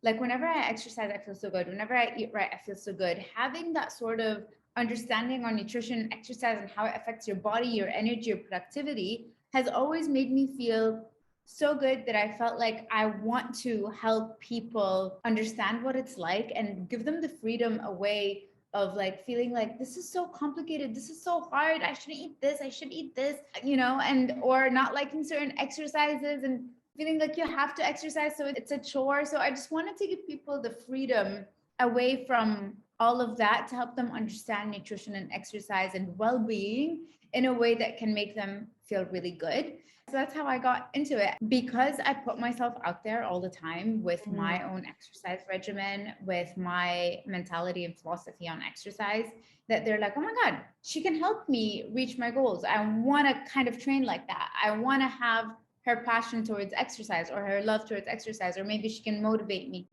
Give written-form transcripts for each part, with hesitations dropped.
Like whenever I exercise, I feel so good. Whenever I eat right, I feel so good. Having that sort of understanding on nutrition, exercise, and how it affects your body, your energy, your productivity has always made me feel so good that I felt like I want to help people understand what it's like and give them the freedom away of like feeling like this is so complicated, this is so hard, I shouldn't eat this, I should eat this, and or not liking certain exercises and feeling like you have to exercise so it's a chore. So I just wanted to give people the freedom away from all of that to help them understand nutrition and exercise and well-being in a way that can make them feel really good. So that's how I got into it, because I put myself out there all the time with my own exercise regimen, with my mentality and philosophy on exercise, that they're like, oh my God, she can help me reach my goals. I want to kind of train like that. I want to have her passion towards exercise or her love towards exercise, or maybe she can motivate me.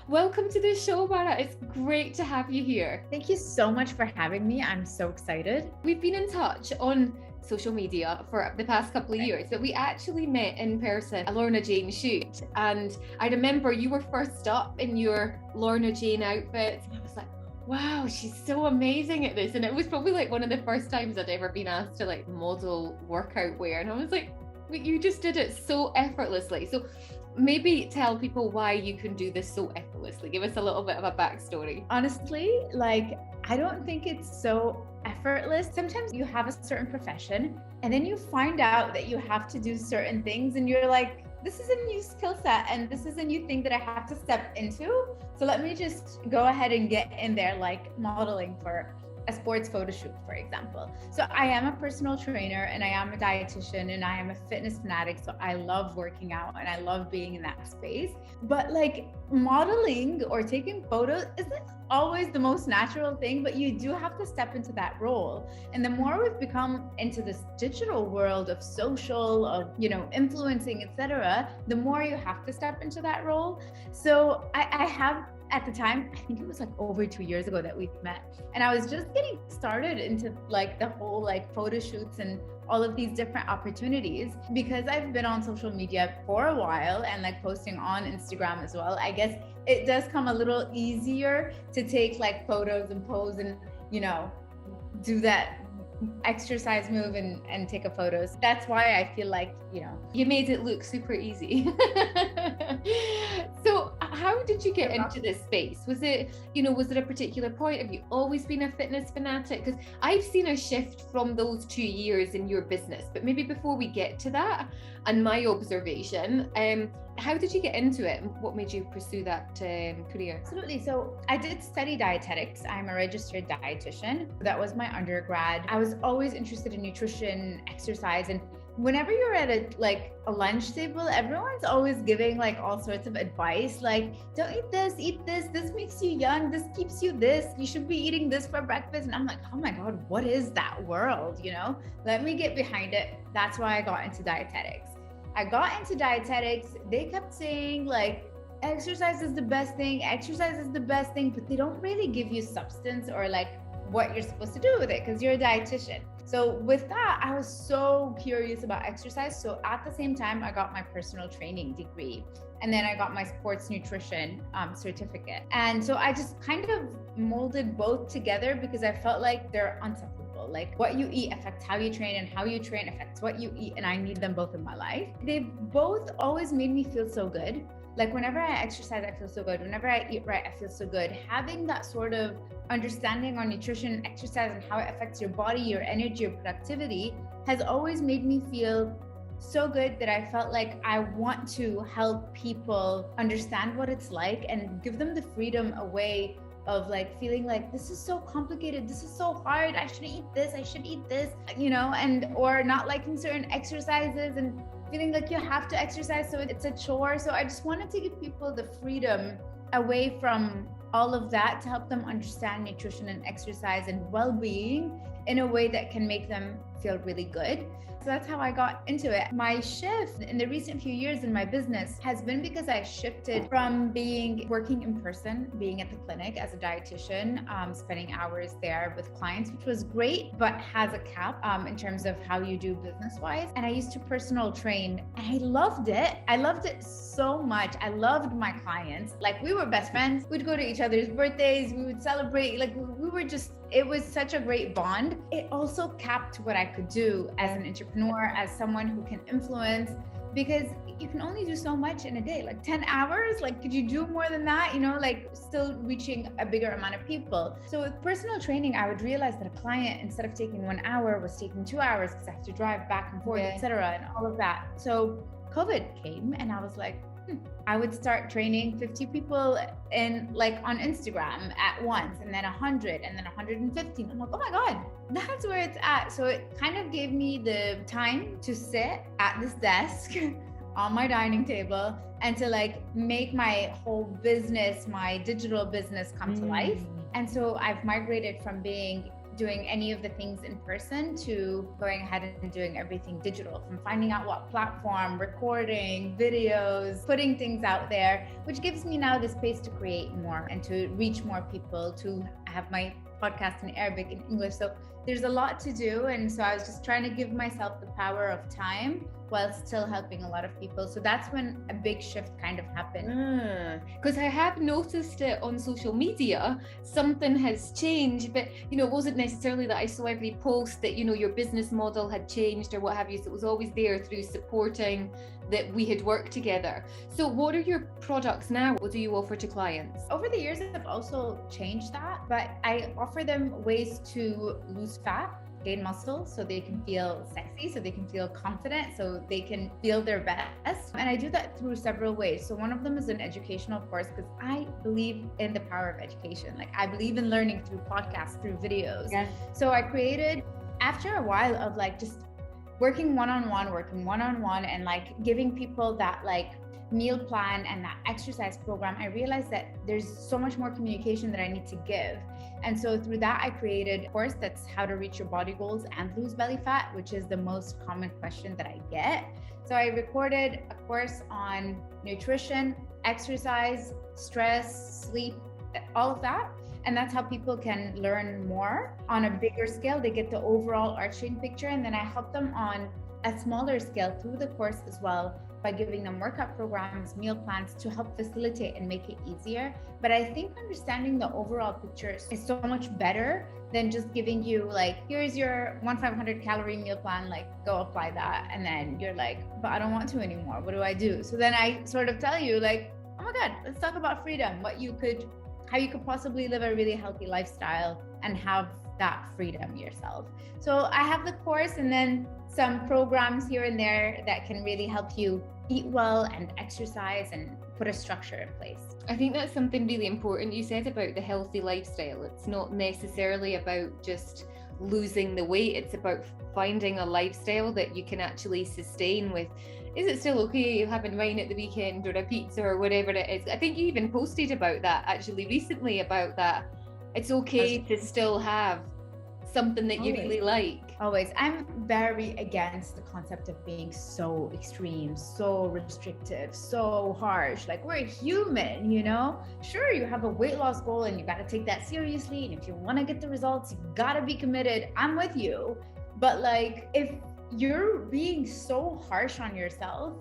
Welcome to the show, Barra. It's great to have you here. Thank you so much for having me. I'm so excited. We've been in touch on social media for the past couple of years, but we actually met in person at Lorna Jane shoot. And I remember you were first up in your Lorna Jane outfit. And I was like, wow, she's so amazing at this. And it was probably like one of the first times I'd ever been asked to like model workout wear. And I was like, you just did it so effortlessly. So maybe tell people why you can do this so effortlessly. Give us a little bit of a backstory. Honestly, like, I don't think it's so effortless. Sometimes you have a certain profession and then you find out that you have to do certain things and you're like, this is a new skill set and this is a new thing that I have to step into. So let me just go ahead and get in there, like modeling for a sports photo shoot, for example. So I am a personal trainer and I am a dietitian and I am a fitness fanatic. So I love working out and I love being in that space. But like modeling or taking photos isn't always the most natural thing, but you do have to step into that role. And the more we've become into this digital world of social, of, influencing, etc., the more you have to step into that role. So I have, at the time, I think it was like over 2 years ago that we met. And I was just getting started into like the whole like photo shoots and all of these different opportunities, because I've been on social media for a while and like posting on Instagram as well. I guess it does come a little easier to take like photos and pose and, do that exercise move and take a photo. So that's why I feel like, you made it look super easy. So how did you get into this space? Was it a particular point? Have you always been a fitness fanatic? Because I've seen a shift from those 2 years in your business, but maybe before we get to that and my observation, how did you get into it? What made you pursue that career? Absolutely. So I did study dietetics. I'm a registered dietitian. That was my undergrad. I was always interested in nutrition, exercise, and whenever you're at a lunch table, everyone's always giving like all sorts of advice, like don't eat this makes you young, this keeps you this, you should be eating this for breakfast. And I'm like, oh my God, what is that world? Let me get behind it. That's why I got into dietetics. They kept saying like exercise is the best thing, but they don't really give you substance or like what you're supposed to do with it because you're a dietitian. So with that, I was so curious about exercise. So at the same time, I got my personal training degree and then I got my sports nutrition certificate. And so I just kind of molded both together because I felt like they're inseparable. Like what you eat affects how you train and how you train affects what you eat. And I need them both in my life. They've both always made me feel so good. Like whenever I exercise, I feel so good. Whenever I eat right, I feel so good. Having that sort of understanding on nutrition, exercise, and how it affects your body, your energy, your productivity has always made me feel so good that I felt like I want to help people understand what it's like and give them the freedom away of like feeling like this is so complicated, this is so hard, I shouldn't eat this, I should eat this, and or not liking certain exercises and feeling like you have to exercise so it's a chore. So I just wanted to give people the freedom away from all of that to help them understand nutrition and exercise and well-being in a way that can make them feel really good. So that's how I got into it. My shift in the recent few years in my business has been because I shifted from working in person, being at the clinic as a dietitian, spending hours there with clients, which was great, but has a cap in terms of how you do business wise. And I used to personal train and I loved it. I loved it so much. I loved my clients. Like, we were best friends. We'd go to each other's birthdays. We would celebrate. Like, we were just, it was such a great bond. It also capped what I could do as an entrepreneur, as someone who can influence, because you can only do so much in a day, like 10 hours. Like, could you do more than that? You know, like still reaching a bigger amount of people. So with personal training, I would realize that a client, instead of taking 1 hour, was taking 2 hours because I have to drive back and forth, etc., and all of that. So COVID came and I was like, I would start training 50 people on Instagram at once, and then 100, and then 115. I'm like, oh my God, that's where it's at. So it kind of gave me the time to sit at this desk on my dining table and to like make my whole business, my digital business, come to life. And so I've migrated from doing any of the things in person to going ahead and doing everything digital, from finding out what platform, recording videos, putting things out there, which gives me now the space to create more and to reach more people, to have my podcast in Arabic and English. So there's a lot to do. And so I was just trying to give myself the power of time while still helping a lot of people. So that's when a big shift kind of happened. Because I have noticed it on social media, something has changed, but it wasn't necessarily that I saw every post that, your business model had changed or what have you. So it was always there through supporting that we had worked together. So what are your products now? What do you offer to clients? Over the years, I've also changed that, but I offer them ways to lose fat, gain muscle, so they can feel sexy, so they can feel confident, so they can feel their best. And I do that through several ways. So one of them is an educational course, because I believe in the power of education. Like, I believe in learning through podcasts, through videos. Yeah. So I created, after a while of like just working one-on-one and like giving people that like meal plan and that exercise program, I realized that there's so much more communication that I need to give. And so through that, I created a course that's how to reach your body goals and lose belly fat, which is the most common question that I get. So I recorded a course on nutrition, exercise, stress, sleep, all of that. And that's how people can learn more on a bigger scale. They get the overall arching picture. And then I help them on a smaller scale through the course as well, by giving them workout programs, meal plans to help facilitate and make it easier. But I think understanding the overall picture is so much better than just giving you like, here's your 500 calorie meal plan, like go apply that. And then you're like, but I don't want to anymore. What do I do? So then I sort of tell you like, oh my God, let's talk about freedom, how you could possibly live a really healthy lifestyle and have that freedom yourself. So I have the course and then some programs here and there that can really help you eat well and exercise and put a structure in place. I think that's something really important you said about the healthy lifestyle. It's not necessarily about just losing the weight. It's about finding a lifestyle that you can actually sustain with. Is it still okay having wine at the weekend or a pizza or whatever it is? I think you even posted about that actually recently, about that. It's okay to still have something that you really like. Always. I'm very against the concept of being so extreme, so restrictive, so harsh. Like, we're human, Sure, you have a weight loss goal and you got to take that seriously. And if you want to get the results, you got to be committed. I'm with you. But like, if you're being so harsh on yourself,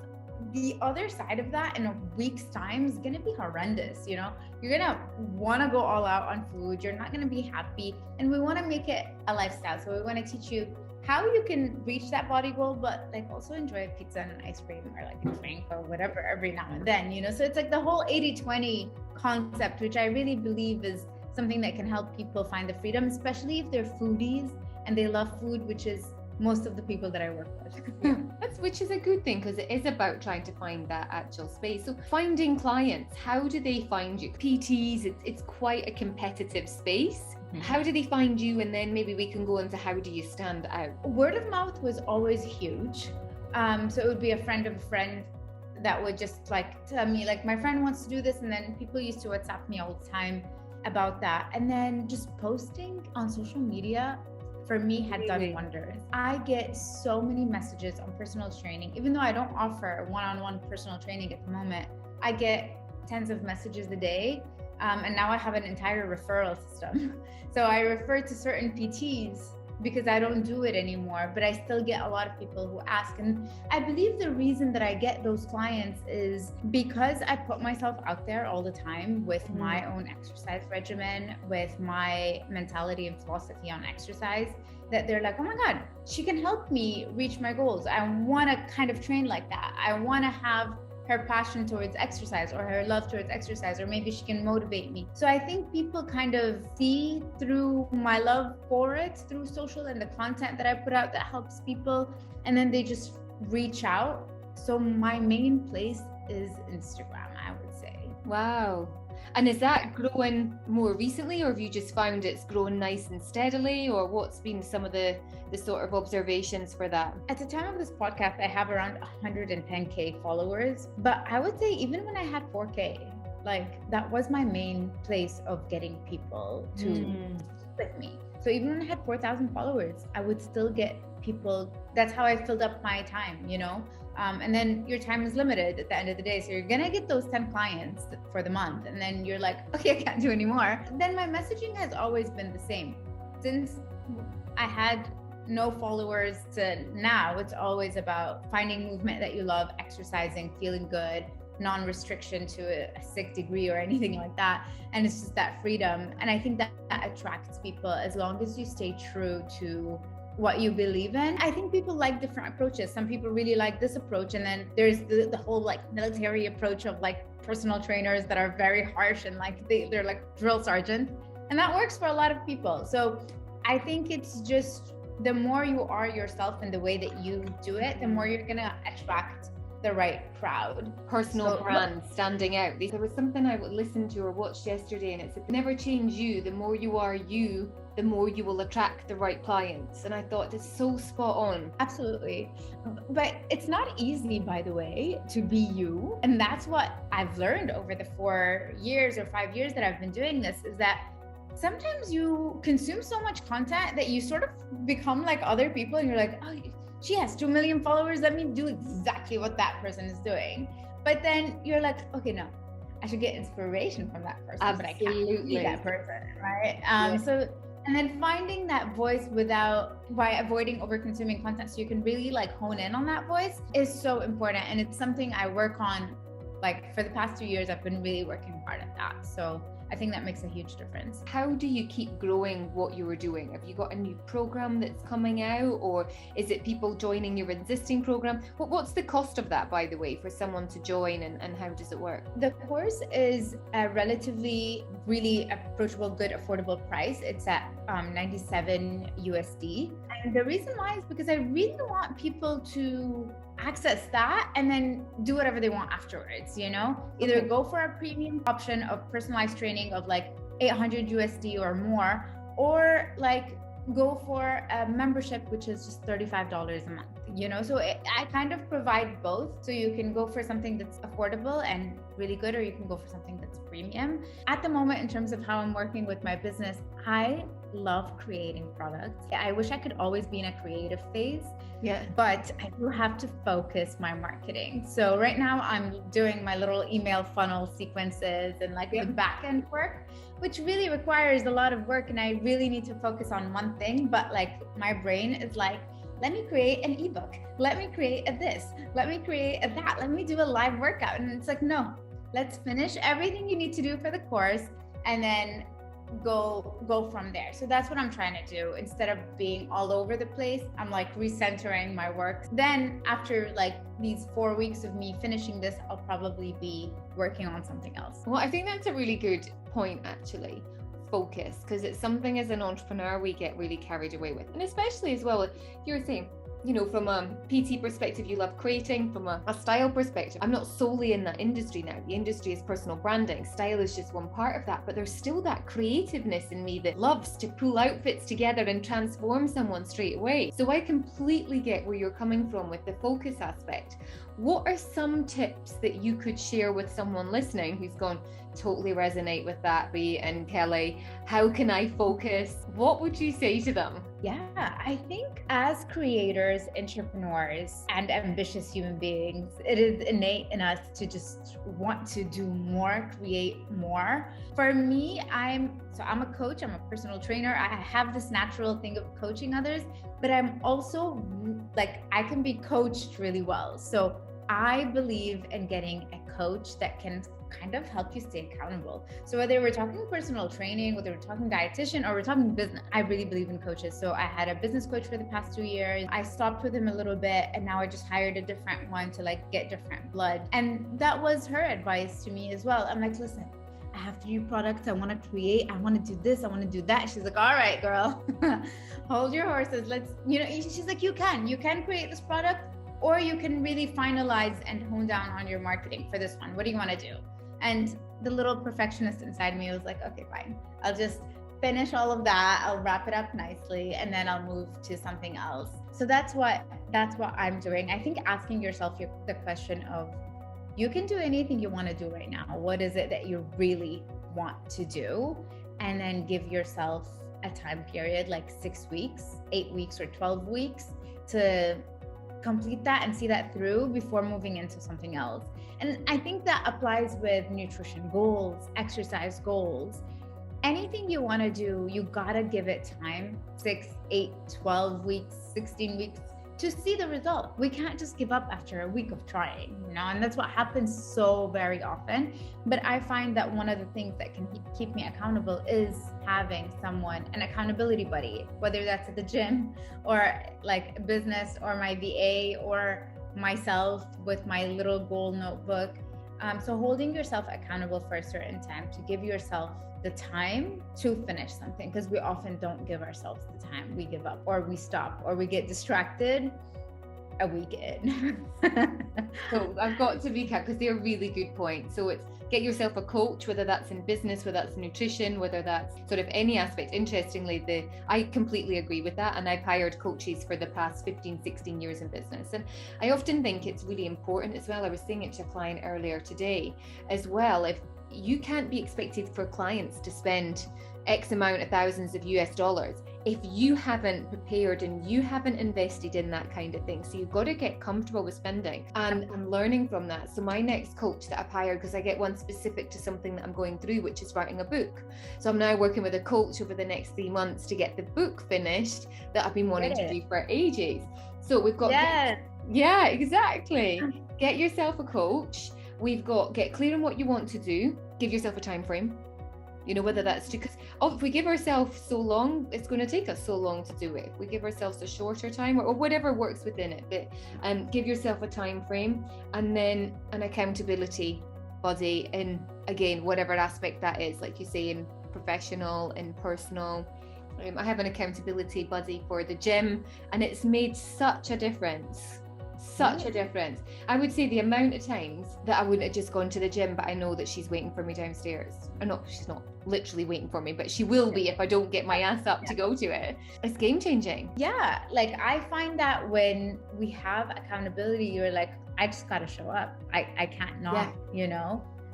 the other side of that in a week's time is going to be horrendous. You're going to want to go all out on food. You're not going to be happy. And we want to make it a lifestyle. So we want to teach you how you can reach that body goal, but like also enjoy a pizza and an ice cream or like a drink or whatever every now and then, So it's like the whole 80-20 concept, which I really believe is something that can help people find the freedom, especially if they're foodies and they love food, which is most of the people that I work with. Which is a good thing, because it is about trying to find that actual space. So finding clients, how do they find you? PTs, it's quite a competitive space. Mm-hmm. How do they find you? And then maybe we can go into how do you stand out? Word of mouth was always huge. So it would be a friend of a friend that would just like tell me like, my friend wants to do this. And then people used to WhatsApp me all the time about that. And then just posting on social media for me had done wonders. I get so many messages on personal training, even though I don't offer one-on-one personal training at the moment. I get tens of messages a day. And now I have an entire referral system. So I refer to certain PTs because I don't do it anymore, but I still get a lot of people who ask. And I believe the reason that I get those clients is because I put myself out there all the time with my own exercise regimen, with my mentality and philosophy on exercise, that they're like, oh my God, she can help me reach my goals. I want to kind of train like that. I want to have her passion towards exercise or her love towards exercise, or maybe she can motivate me. So I think people kind of see through my love for it through social and the content that I put out that helps people, and then they just reach out. So my main place is Instagram, I would say. Wow. And is that growing more recently, or have you just found it's growing nice and steadily, or what's been some of the sort of observations for that? At the time of this podcast, I have around 110K followers, but I would say even when I had 4K, like that was my main place of getting people to with me. So even when I had 4,000 followers, I would still get people. That's how I filled up my time, you know? And then your time is limited at the end of the day. So you're going to get those 10 clients for the month. And then you're like, okay, I can't do anymore. Then my messaging has always been the same. Since I had no followers to now, it's always about finding movement that you love, exercising, feeling good, non-restriction to a sick degree or anything like that. And it's just that freedom. And I think that attracts people as long as you stay true to what you believe in. I think people like different approaches. Some people really like this approach. And then there's the whole like military approach of like personal trainers that are very harsh and like they're like drill sergeants. And that works for a lot of people. So I think it's just the more you are yourself in the way that you do it, the more you're gonna attract the right crowd. Personal brand standing out. There was something I listened to or watched yesterday, and it said, never change you. The more you are you, the more you will attract the right clients. And I thought it's so spot on. Absolutely. But it's not easy, by the way, to be you. And that's what I've learned over the 4 years or 5 years that I've been doing this, is that sometimes you consume so much content that you sort of become like other people, and you're like, oh, she has 2 million followers. Let me do exactly what that person is doing. But then you're like, okay, no, I should get inspiration from that person. Absolutely. But I can't be that person, right? So, and then finding that voice by avoiding over consuming content, so you can really like hone in on that voice, is so important. And it's something I work on. Like for the past 2 years, I've been really working hard at that. So I think that makes a huge difference. How do you keep growing what you were doing? Have you got a new program that's coming out, or is it people joining your existing program? What's the cost of that, by the way, for someone to join, and how does it work? The course is a relatively really approachable, good, affordable price. It's at 97 USD. And the reason why is because I really want people to access that and then do whatever they want afterwards, you know? Either go for a premium option of personalized training of like 800 USD or more, or like go for a membership, which is just $35 a month, you know? So I kind of provide both. So you can go for something that's affordable and really good, or you can go for something that's premium. At the moment, in terms of how I'm working with my business, I love creating products. I wish I could always be in a creative phase. Yeah. But I do have to focus my marketing. So right now I'm doing my little email funnel sequences and like the back end work, which really requires a lot of work. And I really need to focus on one thing. But like my brain is like, let me create an ebook. Let me create a this. Let me create a that. Let me do a live workout. And it's like, no, let's finish everything you need to do for the course and then go from there. So that's what I'm trying to do. Instead of being all over the place, I'm like recentering my work. Then after like these 4 weeks of me finishing this, I'll probably be working on something else. Well, I think that's a really good point, actually. Focus, because it's something as an entrepreneur we get really carried away with. And especially as well, you're saying from a PT perspective, you love creating. From a style perspective, I'm not solely in that industry now. The industry is personal branding. Style is just one part of that, but there's still that creativeness in me that loves to pull outfits together and transform someone straight away. So I completely get where you're coming from with the focus aspect. What are some tips that you could share with someone listening who's gone, totally resonate with that, Bea and Kelly? How can I focus? What would you say to them? Yeah, I think as creators, entrepreneurs, and ambitious human beings, it is innate in us to just want to do more, create more. For me, I'm a coach, I'm a personal trainer. I have this natural thing of coaching others, but I'm also I can be coached really well. So I believe in getting a coach that can kind of help you stay accountable. So whether we're talking personal training, whether we're talking dietitian, or we're talking business, I really believe in coaches. So I had a business coach for the past 2 years. I stopped with him a little bit, and now I just hired a different one to get different blood. And that was her advice to me as well. I'm like, listen, I have 3 products I want to create. I want to do this. I want to do that. She's like, all right, girl, hold your horses. Let's, she's like, you can create this product, or you can really finalize and hone down on your marketing for this one. What do you want to do? And the little perfectionist inside me was like, okay, fine. I'll just finish all of that. I'll wrap it up nicely, and then I'll move to something else. So that's what I'm doing. I think asking yourself the question of, you can do anything you want to do right now. What is it that you really want to do? And then give yourself a time period, like 6 weeks, 8 weeks, or 12 weeks to complete that and see that through before moving into something else. And I think that applies with nutrition goals, exercise goals. Anything you want to do, you gotta give it time, 6, 8, 12 weeks, 16 weeks to see the result. We can't just give up after a week of trying, and that's what happens so very often. But I find that one of the things that can keep me accountable is having someone, an accountability buddy, whether that's at the gym or like business, or my VA, or myself with my little goal notebook. So holding yourself accountable for a certain time, to give yourself the time to finish something, because we often don't give ourselves the time. We give up, or we stop, or we get distracted a week in. So I've got to recap, because they're really good points. So it's get yourself a coach, whether that's in business, whether that's nutrition, whether that's sort of any aspect. Interestingly, I completely agree with that. And I've hired coaches for the past 15, 16 years in business. And I often think it's really important as well. I was saying it to a client earlier today as well. If you can't be expected for clients to spend X amount of thousands of US dollars if you haven't prepared and you haven't invested in that kind of thing. So you've got to get comfortable with spending and learning from that. So my next coach that I've hired, because I get one specific to something that I'm going through, which is writing a book. So I'm now working with a coach over the next 3 months to get the book finished that I've been wanting to do for ages. So we've got, yeah, exactly. Get yourself a coach. We've got, get clear on what you want to do. Give yourself a time frame. Whether that's because if we give ourselves so long, it's going to take us so long to do it. If we give ourselves a shorter time, or whatever works within it, but give yourself a time frame, and then an accountability buddy in, again, whatever aspect that is, like you say, in professional, in personal. I have an accountability buddy for the gym, and it's made such a difference. I would say the amount of times that I wouldn't have just gone to the gym, but I know that she's waiting for me downstairs. Or no, she's not literally waiting for me, but she will be if I don't get my ass up to go to it. It's game changing. Yeah, I find that when we have accountability, you're like, I just gotta show up. I can't not,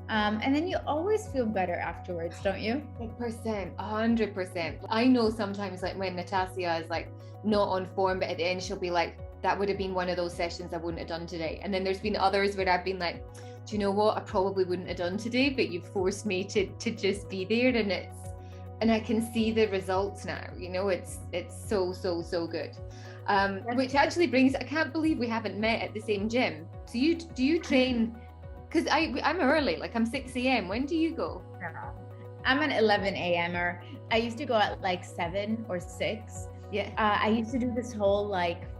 and then you always feel better afterwards, don't you? 100%. I know sometimes when Natasha is not on form, but at the end she'll be like, that would have been one of those sessions I wouldn't have done today. And then there's been others where I've been like, do you know what? I probably wouldn't have done today, but you've forced me to just be there. And I can see the results now, it's so good. Which actually brings, I can't believe we haven't met at the same gym. So do you train? Because I'm early, I'm 6 a.m. When do you go? I'm an 11 a.m.er. I used to go at 7 or 6. Yeah. I used to do this whole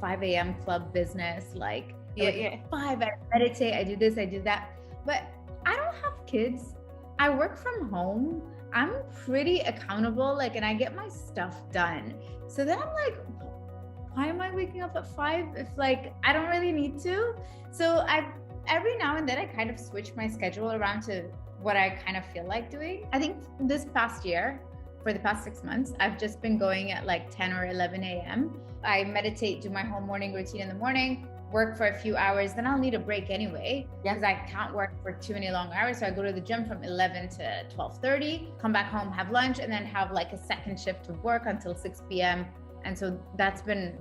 5 a.m. club business, 5, I meditate, I do this, I do that. But I don't have kids. I work from home. I'm pretty accountable, and I get my stuff done. So then I'm like, why am I waking up at 5 if like I don't really need to? So every now and then I kind of switch my schedule around to what I kind of feel like doing. I think this past year, for the past 6 months, I've just been going at like 10 or 11 a.m. I meditate, do my whole morning routine in the morning, work for a few hours, then I'll need a break anyway, because I can't work for too many long hours. So I go to the gym from 11 to 12:30, come back home, have lunch, and then have like a second shift of work until 6 p.m. And so that's been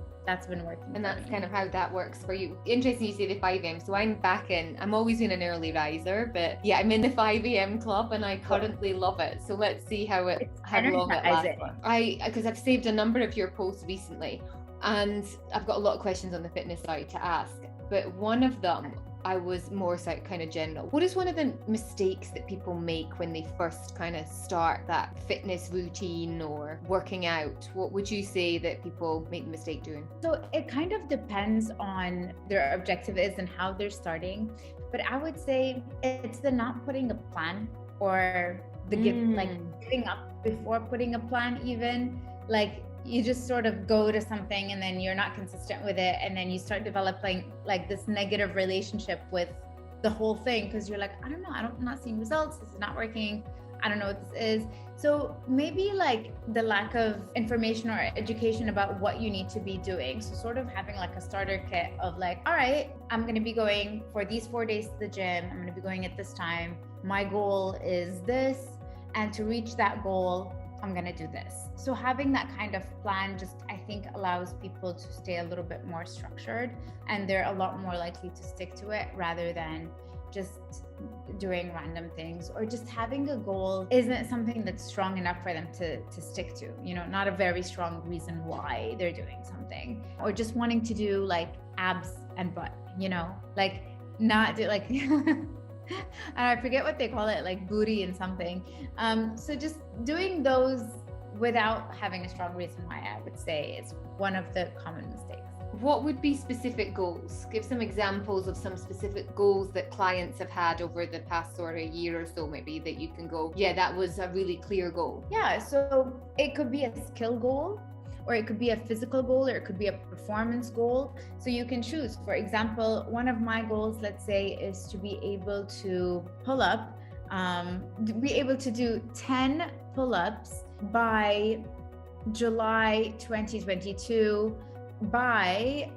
working. And that's kind of how that works for you. Interesting you say the 5 a.m. So I'm always been an early riser, but yeah, I'm in the 5 a.m. club and I currently love it. So let's see how long it lasts. Because I've saved a number of your posts recently and I've got a lot of questions on the fitness side to ask, but one of them I was more so kind of general. What is one of the mistakes that people make when they first kind of start that fitness routine or working out? What would you say that people make the mistake doing? So it kind of depends on their objective is and how they're starting. But I would say it's the not putting a plan or the giving up before putting a plan even. Like you just sort of go to something and then you're not consistent with it. And then you start developing like this negative relationship with the whole thing because you're like, I don't know, I'm not seeing results. This is not working. I don't know what this is. So maybe like the lack of information or education about what you need to be doing. So sort of having like a starter kit of like, all right, I'm going to be going for these 4 days to the gym. I'm going to be going at this time. My goal is this. And to reach that goal, I'm going to do this. So having that kind of plan just, I think, allows people to stay a little bit more structured and they're a lot more likely to stick to it rather than just doing random things or just having a goal isn't something that's strong enough for them to stick to, you know, not a very strong reason why they're doing something or just wanting to do like abs and butt, you know, like not do like I forget what they call it, like booty and something. So just doing those without having a strong reason why, I would say is one of the common mistakes. What would be specific goals? Give some examples of some specific goals that clients have had over the past sort of year or so, maybe that you can go, yeah, that was a really clear goal. Yeah, so it could be a skill goal, or it could be a physical goal, or it could be a performance goal. So you can choose. For example, one of my goals, let's say, is to be able to pull up, be able to do 10 pull-ups by July 2022 by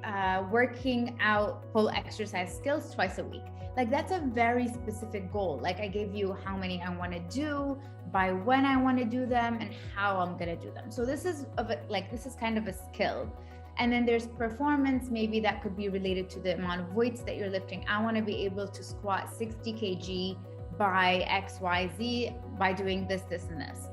working out full exercise skills twice a week. Like that's a very specific goal. Like I gave you how many I want to do, by when I want to do them, and how I'm going to do them. So this is kind of a skill. And then there's performance, maybe that could be related to the amount of weights that you're lifting. I want to be able to squat 60 kg by XYZ by doing this, this, and this.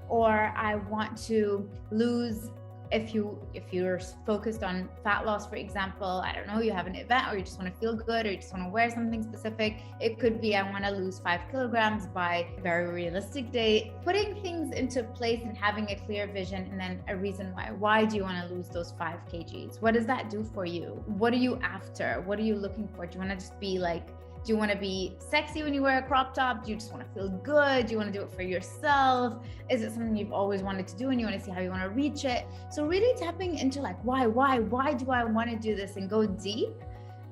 Or I want to lose, if you're focused on fat loss, for example, I don't know, you have an event or you just want to feel good or you just want to wear something specific. It could be, I want to lose 5 kilograms by a very realistic date. Putting things into place and having a clear vision and then a reason why. Why do you want to lose those 5 kgs? What does that do for you? What are you after? What are you looking for? Do you want to just be like, do you want to be sexy when you wear a crop top? Do you just want to feel good? Do you want to do it for yourself? Is it something you've always wanted to do and you want to see how you want to reach it? So really tapping into like, why do I want to do this and go deep?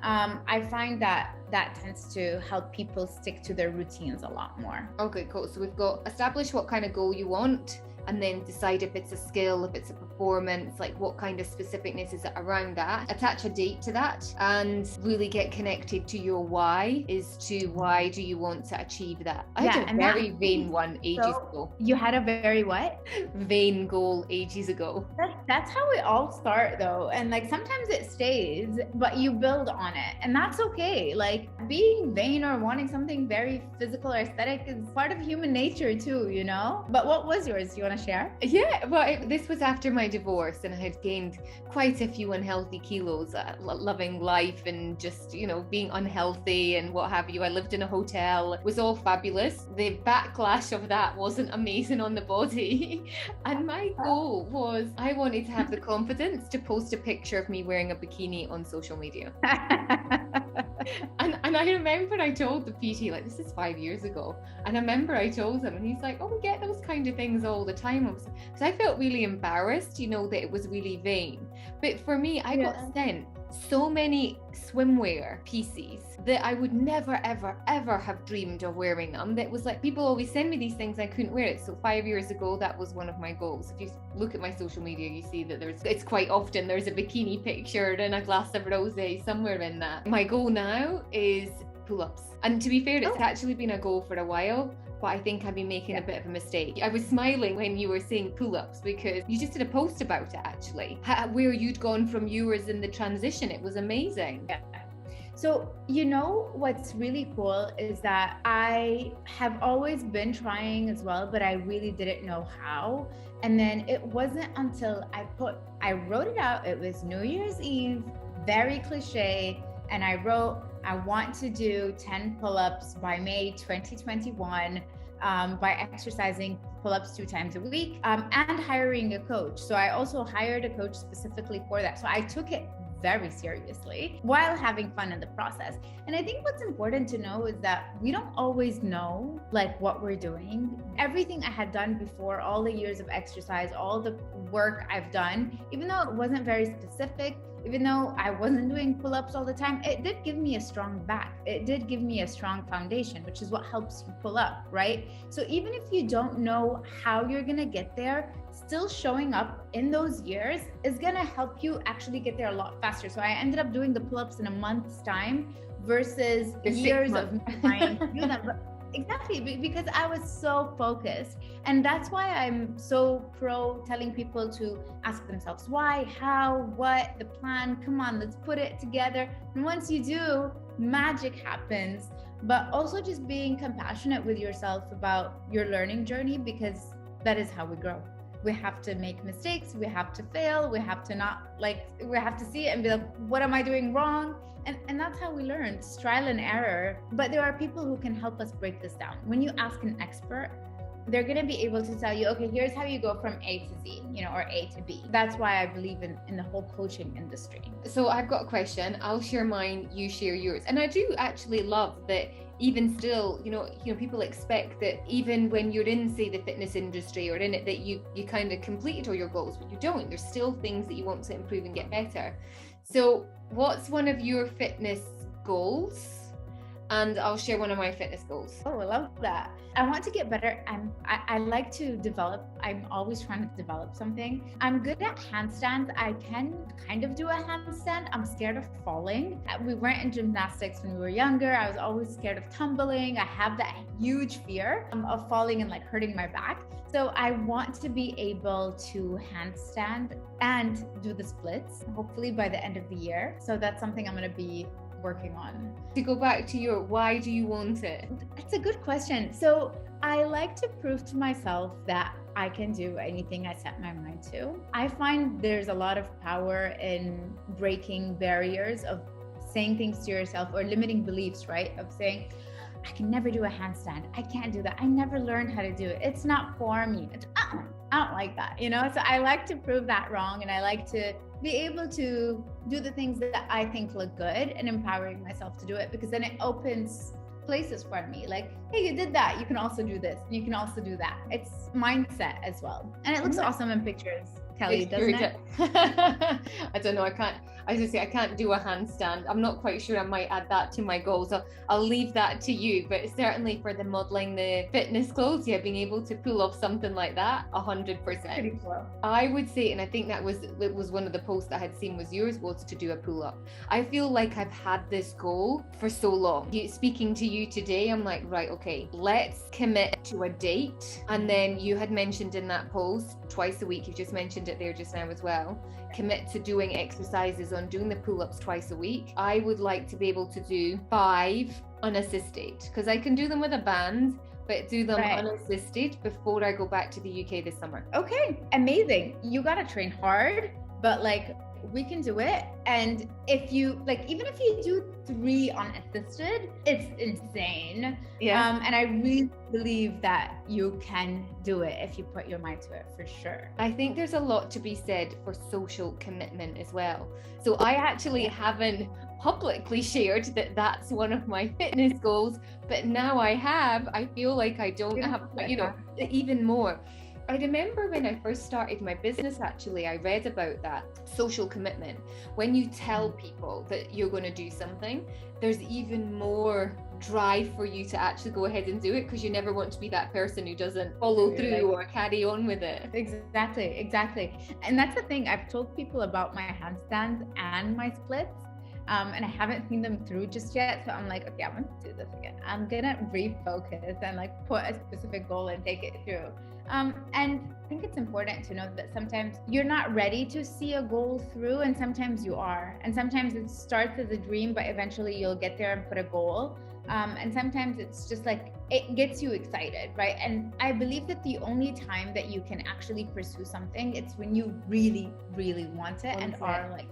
I find that tends to help people stick to their routines a lot more. Okay, cool. So we've got establish what kind of goal you want, and then decide if it's a skill, if it's a performance, like what kind of specificness is it around that. Attach a date to that and really get connected to your why, is to why do you want to achieve that. I had a very vain one ages ago. You had a very what? Vain goal ages ago. That's how we all start though. And like sometimes it stays, but you build on it. And that's okay. Like being vain or wanting something very physical or aesthetic is part of human nature too, you know? But what was yours? You want to share? Yeah, well, this was after my divorce and I had gained quite a few unhealthy kilos, loving life and just, you know, being unhealthy and what have you. I lived in a hotel. It was all fabulous. The backlash of that wasn't amazing on the body. And my goal was I wanted to have the confidence to post a picture of me wearing a bikini on social media. And I remember I told the PT, like, this is 5 years ago. And I remember I told him, and he's like, oh, we get those kind of things all the time. Because I felt really embarrassed, that it was really vain. But for me, I got sent so many swimwear pieces that I would never, ever, ever have dreamed of wearing them. That was like, people always send me these things, I couldn't wear it. So 5 years ago, that was one of my goals. If you look at my social media, you see that it's quite often there's a bikini picture and a glass of rosé somewhere in that. My goal now is pull-ups. And to be fair, it's actually been a goal for a while, but I think I've been making a bit of a mistake. I was smiling when you were saying pull-ups because you just did a post about it actually, where you'd gone from yours in the transition. It was amazing. Yeah. So, what's really cool is that I have always been trying as well, but I really didn't know how. And then it wasn't until I wrote it out. It was New Year's Eve, very cliche. And I wrote, I want to do 10 pull-ups by May 2021 by exercising pull-ups 2 times a week and hiring a coach. So I also hired a coach specifically for that. So I took it very seriously while having fun in the process. And I think what's important to know is that we don't always know what we're doing. Everything I had done before, all the years of exercise, all the work I've done, even though it wasn't very specific, even though I wasn't doing pull-ups all the time, it did give me a strong back. It did give me a strong foundation, which is what helps you pull up, right? So even if you don't know how you're gonna get there, still showing up in those years is gonna help you actually get there a lot faster. So I ended up doing the pull-ups in a month's time versus years of trying to do them. Exactly, because I was so focused. And that's why I'm so pro telling people to ask themselves why, how, what, the plan. Come on, let's put it together. And once you do, magic happens. But also just being compassionate with yourself about your learning journey, because that is how we grow. We have to make mistakes, we have to fail, we have to we have to see it and be like, what am I doing wrong? And that's how we learn. It's trial and error. But there are people who can help us break this down. When you ask an expert, they're going to be able to tell you, okay, here's how you go from A to Z, or A to B. That's why I believe in the whole coaching industry. So I've got a question. I'll share mine, you share yours. And I do actually love that even still, people expect that even when you're in, say, the fitness industry or in it, that you kind of completed all your goals, but you don't. There's still things that you want to improve and get better. So what's one of your fitness goals? And I'll share one of my fitness goals. Oh, I love that. I want to get better. I like to develop. I'm always trying to develop something. I'm good at handstands. I can kind of do a handstand. I'm scared of falling. We weren't in gymnastics when we were younger. I was always scared of tumbling. I have that huge fear of falling and hurting my back. So I want to be able to handstand and do the splits, hopefully by the end of the year. So that's something I'm going to be working on. To go back to your why do you want it? That's a good question. So I like to prove to myself that I can do anything I set my mind to. I find there's a lot of power in breaking barriers of saying things to yourself or limiting beliefs, right? Of saying, I can never do a handstand. I can't do that. I never learned how to do it. It's not for me. I don't like that, So I like to prove that wrong, and I like to be able to do the things that I think look good and empowering myself to do it, because then it opens places for me. Like, hey, you did that. You can also do this. You can also do that. It's mindset as well. And it looks awesome in pictures, Kelly, doesn't it? I don't know. I can't do a handstand. I'm not quite sure. I might add that to my goals. I'll leave that to you. But certainly for the modeling, the fitness clothes, being able to pull off something like that, 100%. Pretty cool. I would say, and I think it was one of the posts that I had seen was yours, was to do a pull up. I feel like I've had this goal for so long. Speaking to you today, I'm like, right, okay, let's commit to a date. And then you had mentioned in that post twice a week. You just mentioned it there just now as well. Commit to doing exercises on doing the pull-ups twice a week. I would like to be able to do 5 unassisted, because I can do them with a band, but do them unassisted before I go back to the UK this summer. Okay, amazing. You gotta train hard, but we can do it. And if you like, even if you do 3 unassisted, it's insane. Yeah. And I really believe that you can do it if you put your mind to it, for sure. I think there's a lot to be said for social commitment as well. So I actually haven't publicly shared that that's one of my fitness goals, but now I feel like I don't have, even more. I remember when I first started my business, actually, I read about that social commitment. When you tell people that you're going to do something, there's even more drive for you to actually go ahead and do it, because you never want to be that person who doesn't follow through or carry on with it. Exactly. And that's the thing. I've told people about my handstands and my splits. And I haven't seen them through just yet. So I'm like, okay, I'm gonna do this again. I'm gonna refocus and like put a specific goal and take it through. And I think it's important to know that sometimes you're not ready to see a goal through, and sometimes you are. And sometimes it starts as a dream, but eventually you'll get there and put a goal. And sometimes it's just like, it gets you excited, right? And I believe that the only time that you can actually pursue something, it's when you really, really want it and are like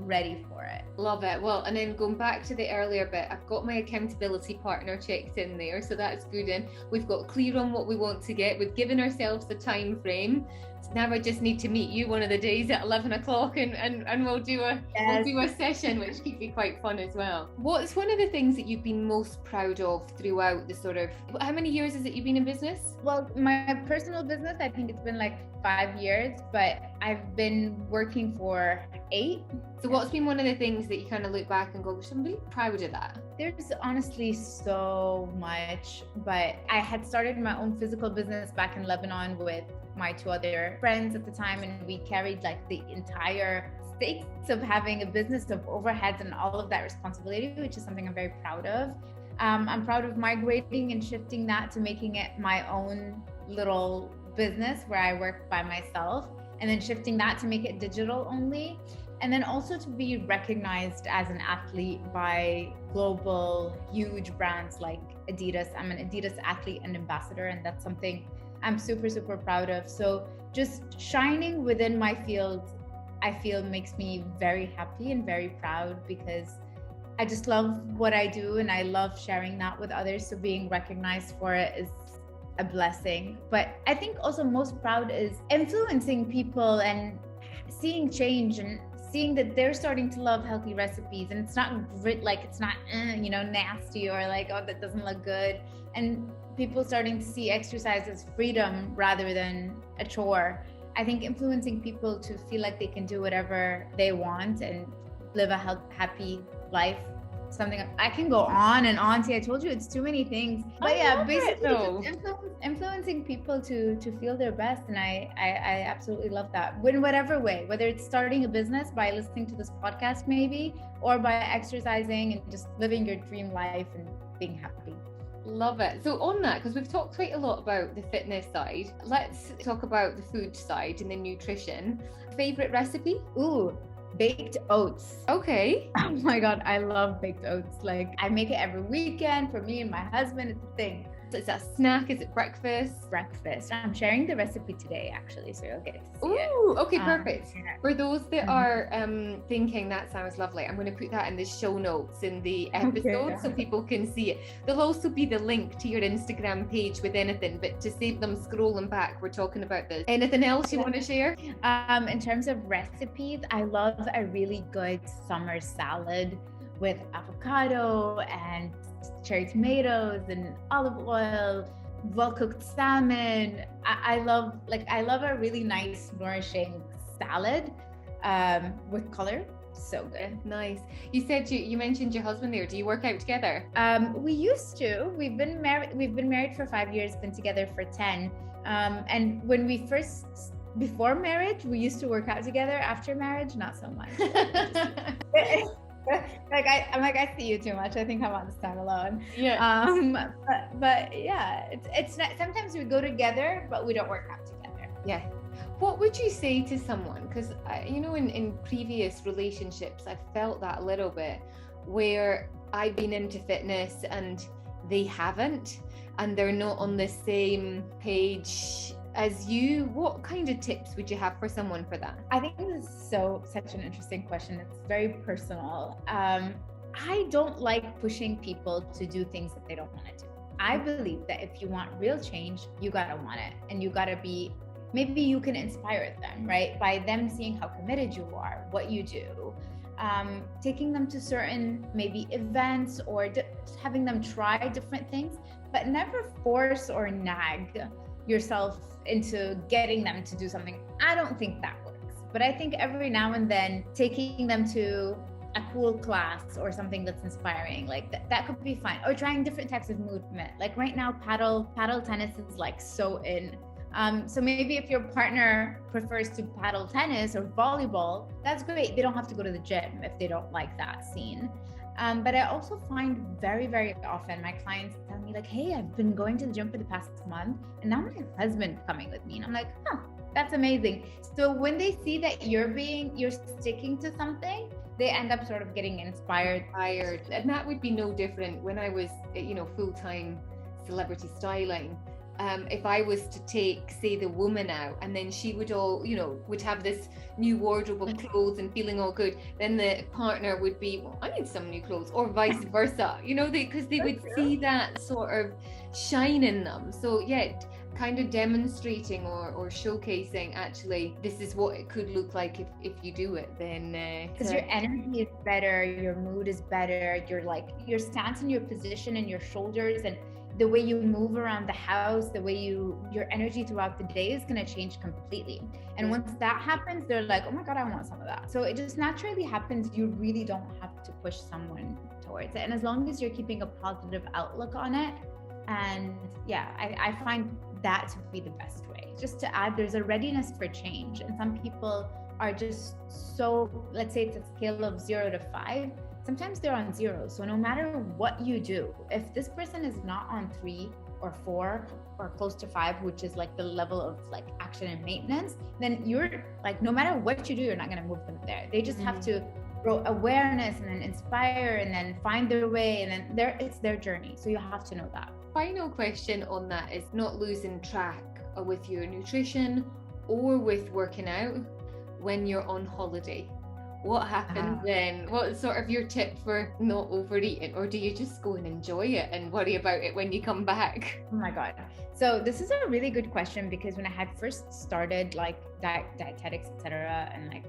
ready for it. Love it. Well, and then going back to the earlier bit, I've got my accountability partner checked in there, so that's good. And we've got clear on what we want to get. We've given ourselves a time frame. So now I just need to meet you one of the days at 11 o'clock and we'll do a session, which could be quite fun as well. What's one of the things that you've been most proud of throughout the sort of, how many years has it you've been in business? Well, my personal business, I think it's been like 5 years, but I've been working for 8. So what's been one of the things that you kind of look back and go, I'm really proud of that? There's honestly so much, but I had started my own physical business back in Lebanon with my 2 other friends at the time, and we carried like the entire stakes of having a business, of overheads and all of that responsibility, which is something I'm very proud of. I'm proud of migrating and shifting that to making it my own little business where I work by myself, and then shifting that to make it digital only. And then also to be recognized as an athlete by global huge brands like Adidas. I'm an Adidas athlete and ambassador, and that's something I'm super, super proud of. So just shining within my field, I feel makes me very happy and very proud, because I just love what I do and I love sharing that with others. So being recognized for it is a blessing. But I think also most proud is influencing people and seeing change and seeing that they're starting to love healthy recipes, and it's not like it's not nasty or like, oh, that doesn't look good, and people starting to see exercise as freedom rather than a chore. I think influencing people to feel like they can do whatever they want and live a happy life, something I can go on and on. See, I told you it's too many things, but yeah, basically just influencing people to feel their best. And I absolutely love that in whatever way, whether it's starting a business by listening to this podcast maybe, or by exercising and just living your dream life and being happy. Love it. So on that, because we've talked quite a lot about the fitness side, let's talk about the food side and the nutrition. Favorite recipe? Ooh, baked oats. Okay. Oh my God, I love baked oats. Like, I make it every weekend for me and my husband. It's a thing. So is that a snack? Is it breakfast? Breakfast. I'm sharing the recipe today, actually, so you'll get to see it. Ooh, okay, perfect. For those that are thinking that sounds lovely, I'm going to put that in the show notes in the episode so people can see it. There'll also be the link to your Instagram page with anything, but to save them scrolling back, we're talking about this. Anything else you want to share? In terms of recipes, I love a really good summer salad with avocado and cherry tomatoes and olive oil, well-cooked salmon. I love a really nice, nourishing salad with color. So good. Nice. You said you mentioned your husband there. Do you work out together? We used to. We've been married for 5 years, been together for 10. And when we before marriage, we used to work out together. After marriage, not so much. I see you too much. I think I'm on this time alone. Yeah. But yeah, it's not, sometimes we go together, but we don't work out together. Yeah. What would you say to someone? Because in previous relationships, I've felt that a little bit, where I've been into fitness and they haven't, and they're not on the same page what kind of tips would you have for someone for that? I think this is such an interesting question. It's very personal. I don't like pushing people to do things that they don't want to do. I believe that if you want real change, you gotta want it, and you gotta be, maybe you can inspire them, right? By them seeing how committed you are, what you do, taking them to certain maybe events, or just having them try different things, but never force or nag yourself into getting them to do something. I don't think that works. But I think every now and then taking them to a cool class or something that's inspiring, like that could be fun. Or trying different types of movement. Like right now, paddle tennis is like so in. So maybe if your partner prefers to paddle tennis or volleyball, that's great. They don't have to go to the gym if they don't like that scene. But I also find very, very often my clients tell me like, hey, I've been going to the gym for the past month and now my husband's coming with me. And I'm like, that's amazing. So when they see that you're sticking to something, they end up sort of getting inspired. And that would be no different when I was, full-time celebrity styling. If I was to take, say, the woman out, and then she would would have this new wardrobe of clothes and feeling all good, then the partner would be, well, I need some new clothes, or vice versa, because they would see that sort of shine in them. So yeah, kind of demonstrating or showcasing, actually, this is what it could look like if you do it, then because your energy is better, your mood is better, your stance and your position and your shoulders and the way you move around the house, the way your energy throughout the day is going to change completely. And once that happens, they're like, oh my God, I want some of that. So it just naturally happens. You really don't have to push someone towards it. And as long as you're keeping a positive outlook on it, and yeah, I find that to be the best way. Just to add, there's a readiness for change. And some people are just so, let's say it's a scale of 0 to 5. Sometimes they're on 0. So no matter what you do, if this person is not on 3 or 4 or close to 5, which is like the level of like action and maintenance, then you're like, no matter what you do, you're not going to move them there. They just have to grow awareness and then inspire and then find their way, and then it's their journey. So you have to know that. Final question on that is not losing track with your nutrition or with working out when you're on holiday. What happens then? What's sort of your tip for not overeating? Or do you just go and enjoy it and worry about it when you come back? Oh my God. So this is a really good question, because when I had first started like dietetics, etc., and like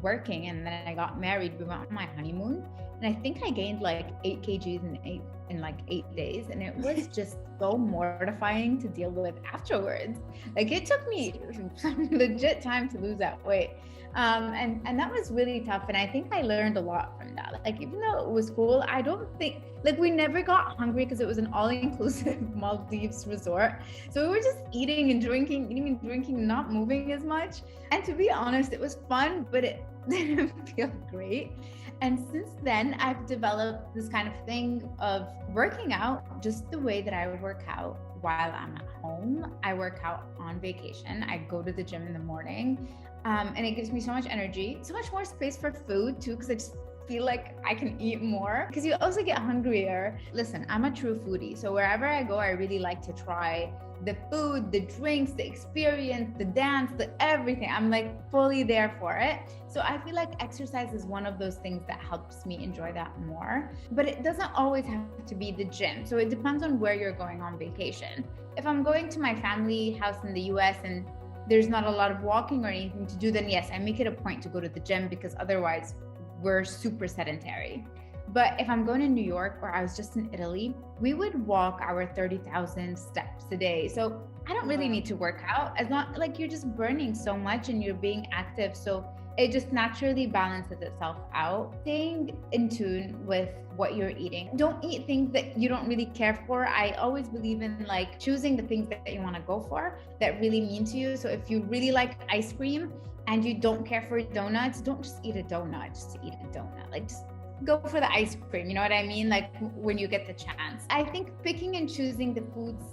working, and then I got married, we went on my honeymoon, and I think I gained like 8 kgs in like 8 days, and it was just so mortifying to deal with afterwards. Like it took me some legit time to lose that weight. And that was really tough. And I think I learned a lot from that. Like, even though it was cool, I don't think, like, we never got hungry because it was an all-inclusive Maldives resort. So we were just eating and drinking, not moving as much. And to be honest, it was fun, but it didn't feel great. And since then, I've developed this kind of thing of working out just the way that I would work out while I'm at home. I work out on vacation. I go to the gym in the morning. And it gives me so much energy, so much more space for food too, because I just feel like I can eat more, because you also get hungrier. Listen, I'm a true foodie, so wherever I go, I really like to try the food, the drinks, the experience, the dance, the everything. I'm like fully there for it. So I feel like exercise is one of those things that helps me enjoy that more. But it doesn't always have to be the gym. So it depends on where you're going on vacation. If I'm going to my family house in the US and there's not a lot of walking or anything to do, then yes, I make it a point to go to the gym, because otherwise we're super sedentary. But if I'm going to New York, or I was just in Italy, we would walk our 30,000 steps a day. So I don't really need to work out, as not like you're just burning so much and you're being active. So it just naturally balances itself out. Staying in tune with what you're eating. Don't eat things that you don't really care for. I always believe in like choosing the things that you want to go for that really mean to you. So if you really like ice cream and you don't care for donuts, don't just eat a donut, just eat a donut. Like, just go for the ice cream. You know what I mean? Like, when you get the chance. I think picking and choosing the foods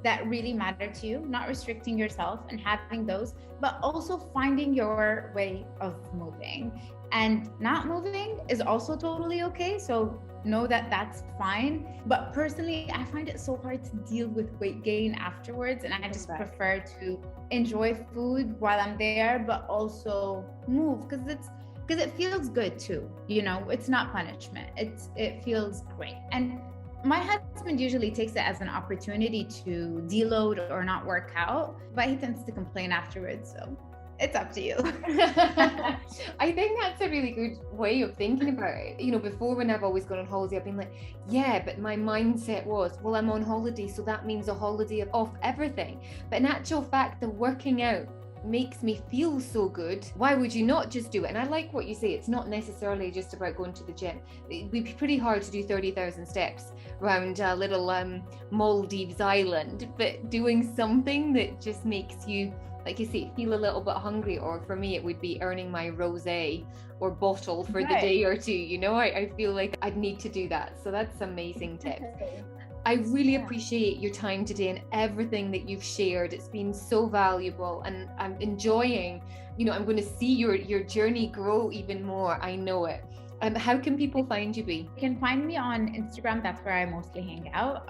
that really matter to you, not restricting yourself and having those, but also finding your way of moving. And not moving is also totally okay. So know that that's fine. But personally, I find it so hard to deal with weight gain afterwards. And I just prefer to enjoy food while I'm there, but also move because it feels good too. You know, it's not punishment. It feels great. And my husband usually takes it as an opportunity to deload or not work out, but he tends to complain afterwards. So it's up to you. I think that's a really good way of thinking about it. You know, before, when I've always gone on holiday, I've been like, yeah, but my mindset was, well, I'm on holiday, so that means a holiday off everything. But in actual fact, the working out makes me feel so good. Why would you not just do it? And I like what you say. It's not necessarily just about going to the gym. It'd be pretty hard to do 30,000 steps around a little Maldives island, but doing something that just makes you, like you say, feel a little bit hungry. Or for me, it would be earning my rosé or bottle for the day or two. You know, I feel like I'd need to do that. So that's amazing tips. I really appreciate your time today and everything that you've shared. It's been so valuable, and I'm enjoying, you know, I'm going to see your journey grow even more. I know it. How can people find you, Bea? You can find me on Instagram. That's where I mostly hang out.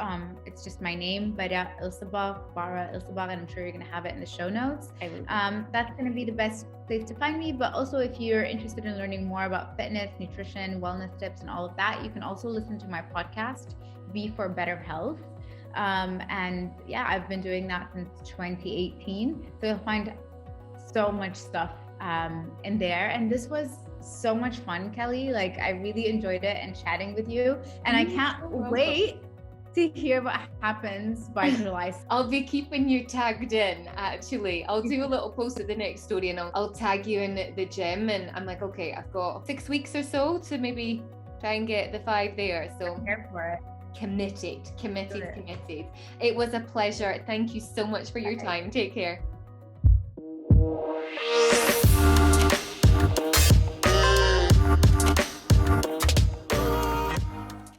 It's just my name, Baraa El Sabbagh, Baraa El Sabbagh, and I'm sure you're going to have it in the show notes. That's going to be the best place to find me. But also, if you're interested in learning more about fitness, nutrition, wellness tips, and all of that, you can also listen to my podcast, Be for Better Health. And yeah, I've been doing that since 2018. So you'll find so much stuff in there. And this was so much fun, Kelly. Like, I really enjoyed it and chatting with you. And I can't wait to hear what happens by July. I'll be keeping you tagged in, actually. I'll do a little post at the next story, and I'll tag you in the gym. And I'm like, okay, I've got 6 weeks or so to maybe try and get the 5 there. So I'm here for it. Committed. It was a pleasure. Thank you so much for your time. Take care.